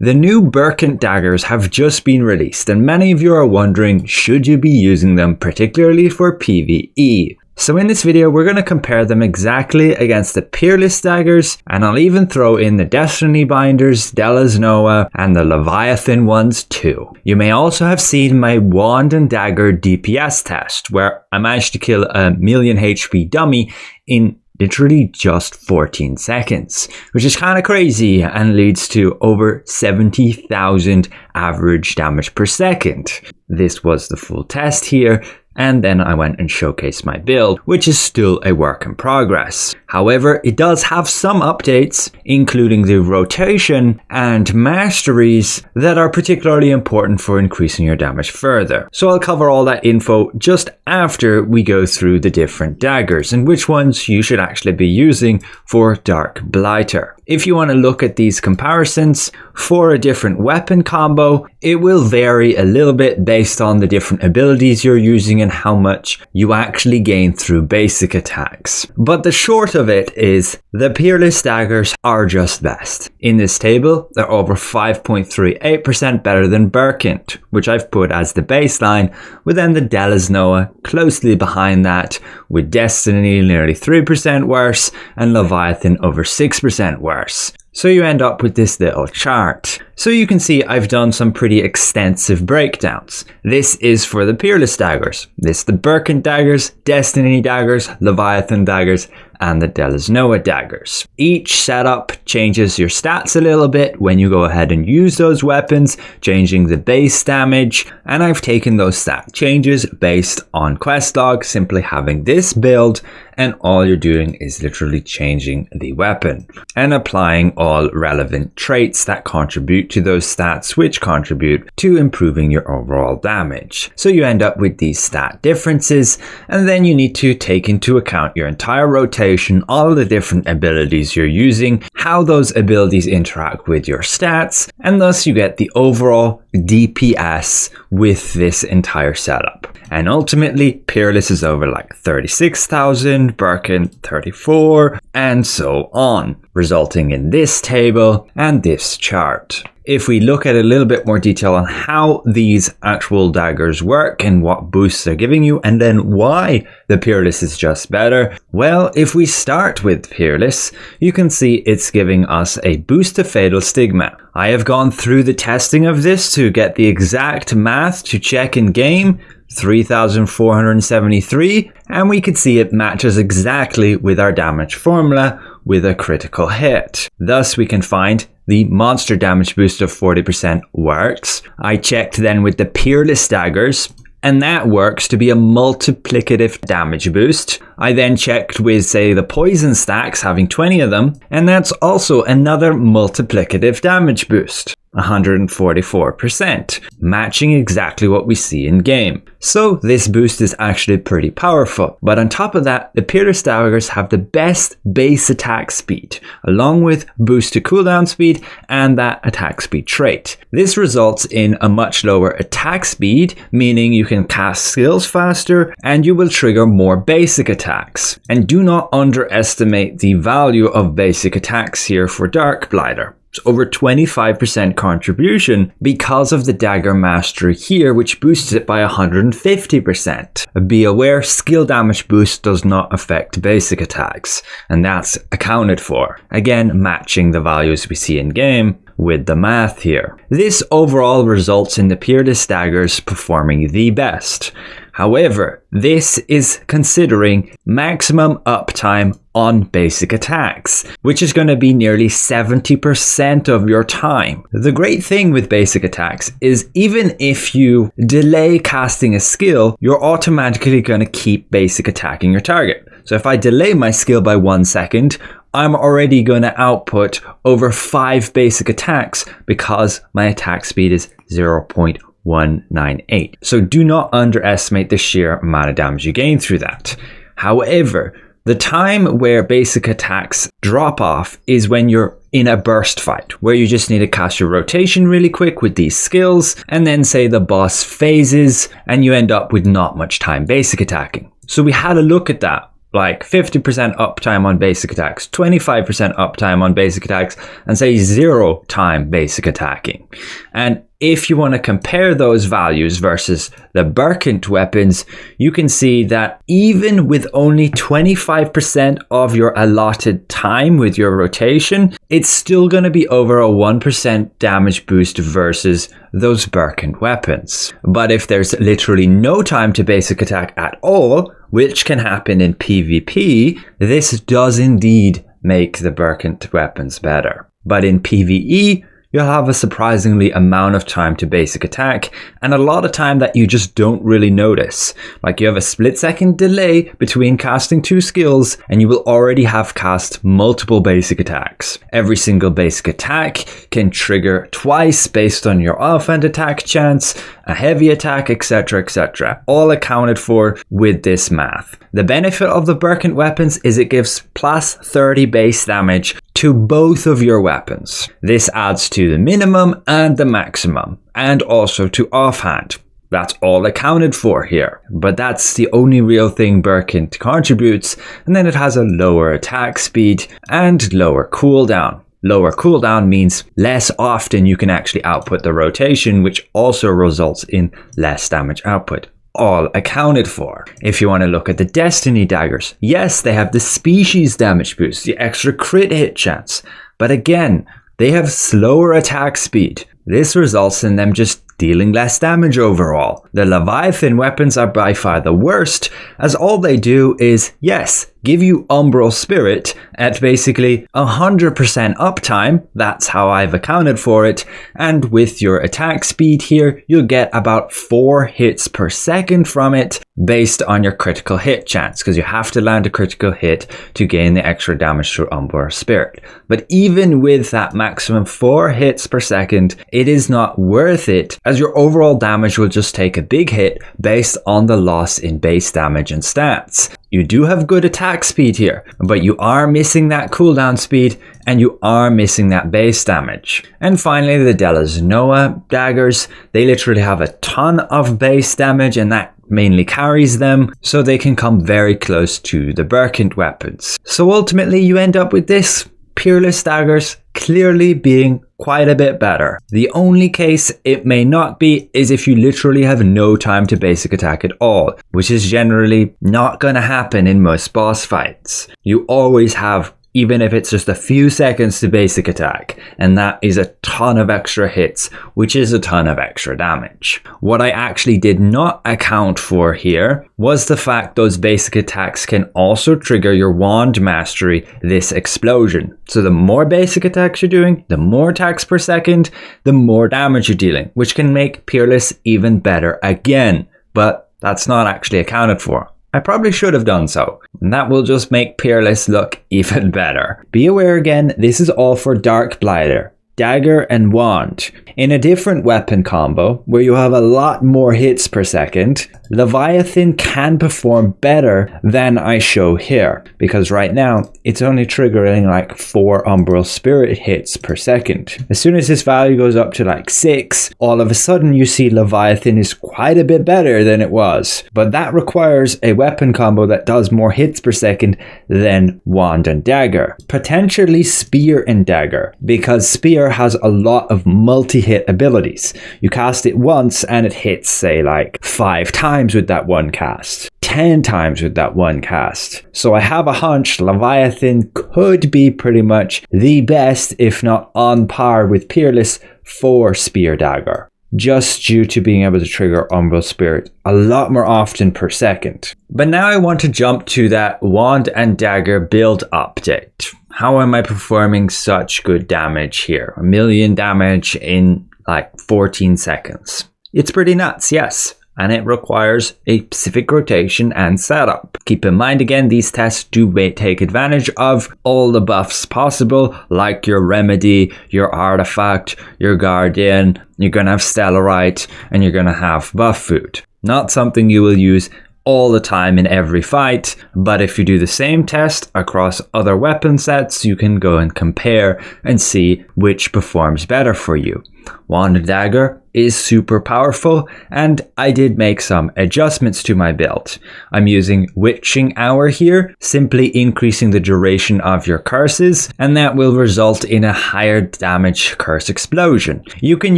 The new Bercant daggers have just been released, and many of you are wondering, should you be using them, particularly for PvE? So in this video, we're going to compare them exactly against the Peerless Daggers, and I'll even throw in the Destiny Binders, Deluzhnoa, and the Leviathan ones too. You may also have seen my Wand and Dagger DPS test, where I managed to kill a 1,000,000 HP dummy in literally just 14 seconds, which is kind of crazy and leads to over 70,000 average damage per second. This was the full test here. And then I went and showcased my build, which is still a work in progress. However, it does have some updates, including the rotation and masteries that are particularly important for increasing your damage further. So I'll cover all that info just after we go through the different daggers and which ones you should actually be using for Darkblighter. If you want to look at these comparisons for a different weapon combo, it will vary a little bit based on the different abilities you're using and how much you actually gain through basic attacks. But the short of it is the Peerless Daggers are just best. In this table, they're over 5.38% better than Bercant, which I've put as the baseline, with then the Deluzhnoa closely behind that, with Destiny nearly 3% worse and Leviathan over 6% worse. So you end up with this little chart. So you can see I've done some pretty extensive breakdowns. This is for the Peerless Daggers. This is the Bercant Daggers, Destiny Daggers, Leviathan Daggers, and the Deluzhnoa Daggers. Each setup changes your stats a little bit when you go ahead and use those weapons, changing the base damage, and I've taken those stat changes based on quest log, simply having this build, and all you're doing is literally changing the weapon and applying all relevant traits that contribute to those stats, which contribute to improving your overall damage. So you end up with these stat differences, and then you need to take into account your entire rotation, all the different abilities you're using, how those abilities interact with your stats, and thus you get the overall DPS with this entire setup. And ultimately, Peerless is over like 36,000, Bercant 34, and so on, resulting in this table and this chart. If we look at a little bit more detail on how these actual daggers work and what boosts they're giving you, and then why the Peerless is just better, well, if we start with Peerless, you can see it's giving us a boost to Fatal Stigma. I have gone through the testing of this to get the exact math to check in game, 3,473, and we can see it matches exactly with our damage formula with a critical hit. Thus we can find the monster damage boost of 40% works. I checked then with the Peerless Daggers, and that works to be a multiplicative damage boost. I then checked with, say, the poison stacks, having 20 of them, and that's also another multiplicative damage boost, 144%, matching exactly what we see in game. So this boost is actually pretty powerful. But on top of that, the Peerless Daggers have the best base attack speed, along with boost to cooldown speed and that attack speed trait. This results in a much lower attack speed, meaning you can cast skills faster and you will trigger more basic attacks. And do not underestimate the value of basic attacks here for Darkblighter. It's over 25% contribution because of the dagger mastery here, which boosts it by 150%. Be aware, skill damage boost does not affect basic attacks, and that's accounted for. Again, matching the values we see in game with the math here. This overall results in the Peerless Daggers performing the best. However, this is considering maximum uptime on basic attacks, which is going to be nearly 70% of your time. The great thing with basic attacks is even if you delay casting a skill, you're automatically going to keep basic attacking your target. So if I delay my skill by 1 second, I'm already going to output over 5 basic attacks because my attack speed is 0.198. So do not underestimate the sheer amount of damage you gain through that. However, the time where basic attacks drop off is when you're in a burst fight, where you just need to cast your rotation really quick with these skills, and then say the boss phases, and you end up with not much time basic attacking. So we had a look at that. like 50% uptime on basic attacks, 25% uptime on basic attacks, and say 0 time basic attacking. And if you want to compare those values versus the Bercant weapons, you can see that even with only 25% of your allotted time with your rotation, it's still going to be over a 1% damage boost versus those Bercant weapons. But if there's literally no time to basic attack at all, which can happen in PvP, this does indeed make the Bercant weapons better. But in PvE, you'll have a surprisingly amount of time to basic attack, and a lot of time that you just don't really notice. Like you have a split-second delay between casting 2 skills, and you will already have cast multiple basic attacks. Every single basic attack can trigger twice based on your offhand attack chance, a heavy attack, etc, etc. All accounted for with this math. The benefit of the Bercant weapons is it gives plus 30 base damage to both of your weapons. This adds to the minimum and the maximum, and also to offhand. That's all accounted for here, but that's the only real thing Bercant contributes, and then it has a lower attack speed and lower cooldown. Lower cooldown means less often you can actually output the rotation, which also results in less damage output. All accounted for. If you want to look at the Destiny Daggers, yes, they have the species damage boost, the extra crit hit chance, but again, they have slower attack speed. This results in them just dealing less damage overall. The Leviathan weapons are by far the worst, as all they do is, yes, give you Umbral Spirit at basically 100% uptime, that's how I've accounted for it, and with your attack speed here, you'll get about 4 hits per second from it based on your critical hit chance, because you have to land a critical hit to gain the extra damage through Umbral Spirit. But even with that maximum 4 hits per second, it is not worth it, as your overall damage will just take a big hit based on the loss in base damage and stats. You do have good attack speed here, but you are missing that cooldown speed and you are missing that base damage. And finally, the Deluzhnoa Daggers, they literally have a ton of base damage, and that mainly carries them, so they can come very close to the Bercant weapons. So ultimately you end up with this Peerless Daggers clearly being quite a bit better. The only case it may not be is if you literally have no time to basic attack at all, which is generally not going to happen in most boss fights. You always have, even if it's just a few seconds to basic attack, and that is a ton of extra hits, which is a ton of extra damage. What I actually did not account for here was the fact those basic attacks can also trigger your wand mastery, this explosion. So the more basic attacks you're doing, the more attacks per second, the more damage you're dealing, which can make Peerless even better again, but that's not actually accounted for. I probably should have done so, and that will just make Peerless look even better. Be aware again, this is all for Darkblighter, Dagger and Wand. In a different weapon combo, where you have a lot more hits per second, Leviathan can perform better than I show here, because right now it's only triggering like 4 Umbral Spirit hits per second. As soon as this value goes up to like 6, all of a sudden you see Leviathan is quite a bit better than it was, but that requires a weapon combo that does more hits per second than Wand and Dagger. Potentially Spear and Dagger, because Spear has a lot of multi-hit abilities. You cast it once and it hits, say, like 5 times with that one cast, 10 times with that one cast. So I have a hunch Leviathan could be pretty much the best, if not on par with Peerless, for Spear Dagger, just due to being able to trigger Umbral Spirit a lot more often per second. But now I want to jump to that Wand and Dagger build update. How am I performing such good damage here? 1 million damage in like 14 seconds. It's pretty nuts, yes. And it requires a specific rotation and setup. Keep in mind again, these tests do take advantage of all the buffs possible, like your Remedy, your Artifact, your Guardian, you're going to have Stellarite, and you're going to have Buff Food. Not something you will use all the time in every fight, but if you do the same test across other weapon sets, you can go and compare and see which performs better for you. Wand and Dagger is super powerful, and I did make some adjustments to my build. I'm using Witching Hour here, simply increasing the duration of your curses, and that will result in a higher damage curse explosion. You can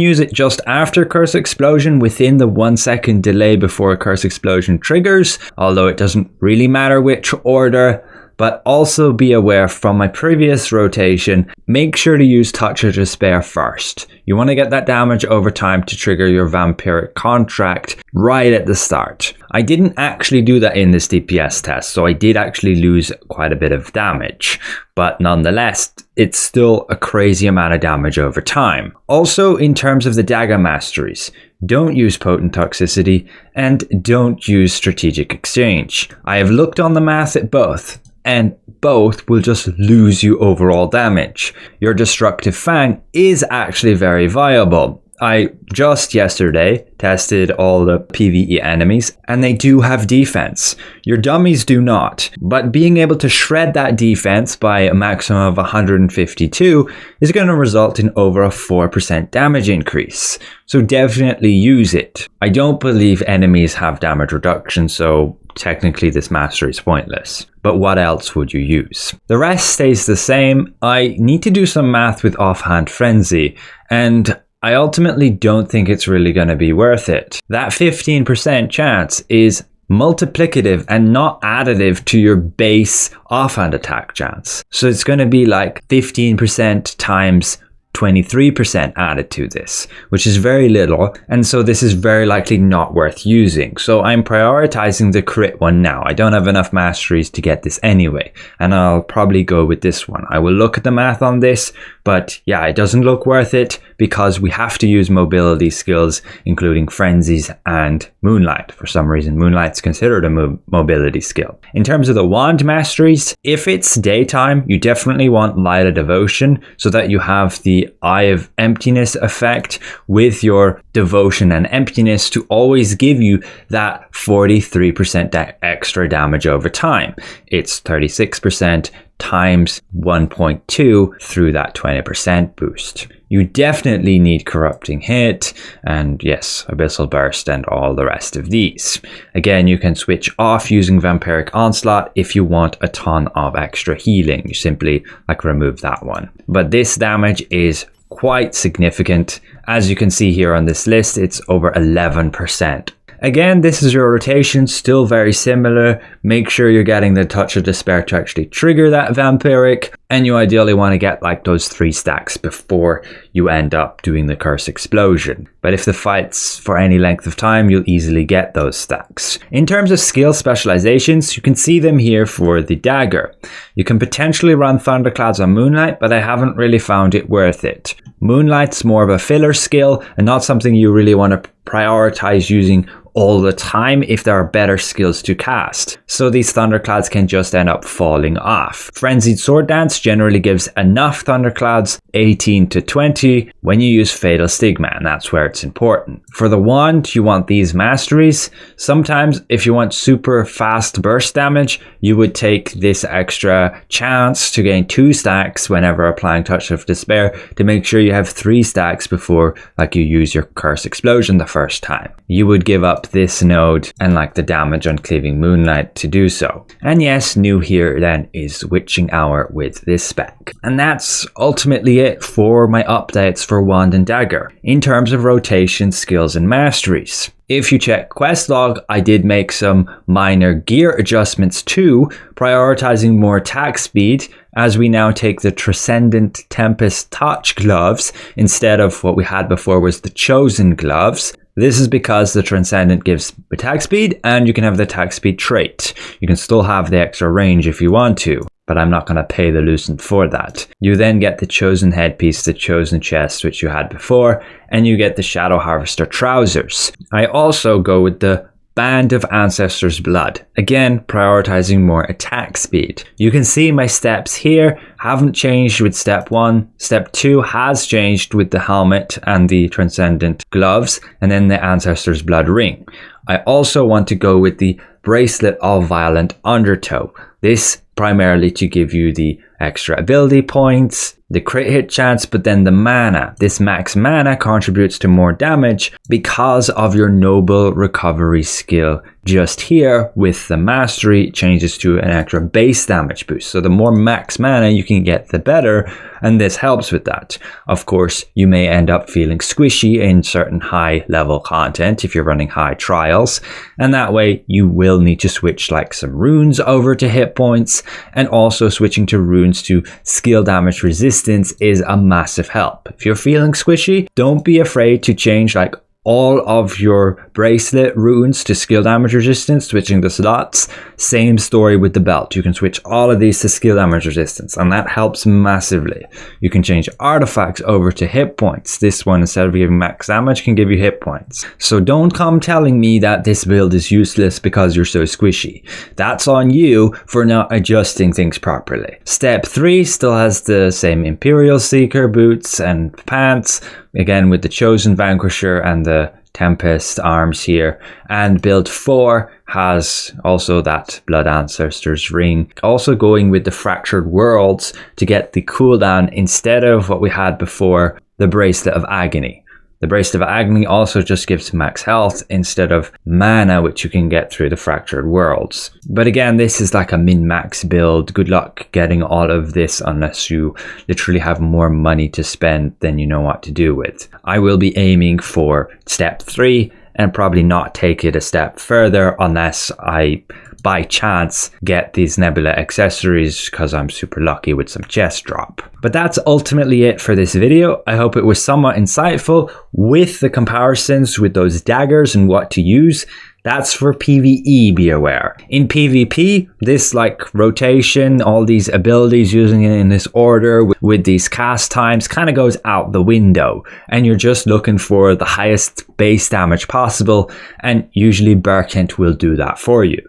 use it just after curse explosion within the 1 second delay before a curse explosion triggers, although it doesn't really matter which order. But also be aware from my previous rotation, make sure to use Touch of Despair first. You want to get that damage over time to trigger your vampiric contract right at the start. I didn't actually do that in this DPS test, so I did actually lose quite a bit of damage. But nonetheless, it's still a crazy amount of damage over time. Also, in terms of the dagger masteries, don't use potent toxicity and don't use strategic exchange. I have looked on the math at both, and both will just lose you overall damage. Your Destructive Fang is actually very viable. I just yesterday tested all the PvE enemies, and they do have defense. Your dummies do not, but being able to shred that defense by a maximum of 152 is going to result in over a 4% damage increase. So definitely use it. I don't believe enemies have damage reduction, so technically this mastery is pointless. But what else would you use? The rest stays the same. I need to do some math with Offhand Frenzy, and I ultimately don't think it's really going to be worth it. That 15% chance is multiplicative and not additive to your base offhand attack chance. So it's going to be like 15% times 23% added to this, which is very little, and so this is very likely not worth using. So I'm prioritizing the crit one now. I don't have enough masteries to get this anyway, and I'll probably go with this one. I will look at the math on this, but yeah, it doesn't look worth it because we have to use mobility skills, including frenzies and moonlight. For some reason, moonlight's considered a mobility skill. In terms of the wand masteries, if it's daytime, you definitely want Light of Devotion so that you have the Eye of Emptiness effect with your devotion and emptiness to always give you that 43% extra damage over time. It's 36% times 1.2 through that 20% boost. You definitely need Corrupting Hit and yes, Abyssal Burst and all the rest of these. Again, you can switch off using Vampiric Onslaught if you want a ton of extra healing. You simply remove that one. But this damage is quite significant. As you can see here on this list, it's over 11%. Again, this is your rotation, still very similar. Make sure you're getting the Touch of Despair to actually trigger that vampiric, and you ideally want to get those 3 stacks before you end up doing the curse explosion. But if the fight's for any length of time, you'll easily get those stacks. In terms of skill specializations, you can see them here for the dagger. You can potentially run Thunderclouds on Moonlight, but I haven't really found it worth it. Moonlight's more of a filler skill and not something you really want to prioritize using all the time if there are better skills to cast. So these Thunderclouds can just end up falling off. Frenzied Sword Dance generally gives enough Thunderclouds, 18 to 20, when you use Fatal Stigma, and that's where it's important. For the wand, you want these masteries. Sometimes if you want super fast burst damage, you would take this extra chance to gain 2 stacks whenever applying Touch of Despair to make sure you have 3 stacks before you use your Curse Explosion the first time. You would give up this node and the damage on Cleaving Moonlight to do so. And yes, new here then is Witching Hour with this spec. And that's ultimately it for my updates for Wand and Dagger in terms of rotation, skills and masteries. If you check quest log, I did make some minor gear adjustments too, prioritizing more attack speed as we now take the Transcendent Tempest Touch gloves instead of what we had before was the Chosen gloves. This is because the Transcendent gives attack speed and you can have the attack speed trait. You can still have the extra range if you want to, but I'm not going to pay the Lucent for that. You then get the Chosen headpiece, the Chosen chest, which you had before, and you get the Shadow Harvester trousers. I also go with the Band of Ancestors' Blood, again prioritizing more attack speed. You can see my steps here haven't changed with step 1. Step 2 has changed with the helmet and the Transcendent gloves, and then the Ancestors' Blood ring. I also want to go with the Bracelet of Violent Undertow. This primarily to give you the extra ability points, the crit hit chance, but then the mana. This max mana contributes to more damage because of your noble recovery skill. Just here with the mastery changes to an extra base damage boost. So the more max mana you can get, the better, and this helps with that. Of course, you may end up feeling squishy in certain high level content if you're running high trials, and that way you will need to switch like some runes over to hit points, and also switching to runes to skill damage resistance is a massive help. If you're feeling squishy, don't be afraid to change like all of your bracelet runes to skill damage resistance, switching the slots. Same story with the belt. You can switch all of these to skill damage resistance, and that helps massively. You can change artifacts over to hit points. This one, instead of giving max damage, can give you hit points. So don't come telling me that this build is useless because you're so squishy. That's on you for not adjusting things properly. Step 3 still has the same Imperial Seeker boots and pants, again with the Chosen Vanquisher and the Tempest arms here, and build 4 has also that Blood Ancestor's ring, also going with the Fractured Worlds to get the cooldown instead of what we had before, the Bracelet of Agony. The Bracelet of Agony also just gives max health instead of mana, which you can get through the Fractured Worlds. But again, this is like a min-max build. Good luck getting all of this unless you literally have more money to spend than you know what to do with. I will be aiming for step 3 and probably not take it a step further unless I by chance get these Nebula accessories because I'm super lucky with some chest drop. But that's ultimately it for this video. I hope it was somewhat insightful with the comparisons with those daggers and what to use. That's for PvE, be aware. In PvP, this like rotation, all these abilities, using it in this order with these cast times kind of goes out the window, and you're just looking for the highest base damage possible, and usually Bercant will do that for you.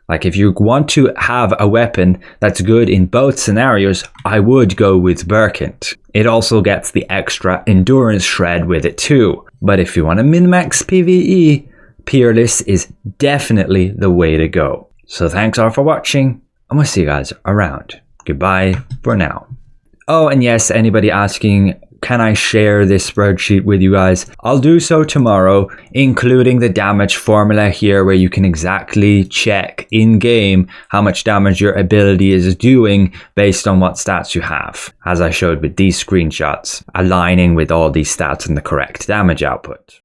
Like if you want to have a weapon that's good in both scenarios, I would go with Bercant. It also gets the extra endurance shred with it too. But if you want to min-max PvE, Peerless is definitely the way to go. So thanks all for watching, and we'll see you guys around. Goodbye for now. Oh, and yes, anybody asking, can I share this spreadsheet with you guys? I'll do so tomorrow, including the damage formula here where you can exactly check in game how much damage your ability is doing based on what stats you have, as I showed with these screenshots, aligning with all these stats and the correct damage output.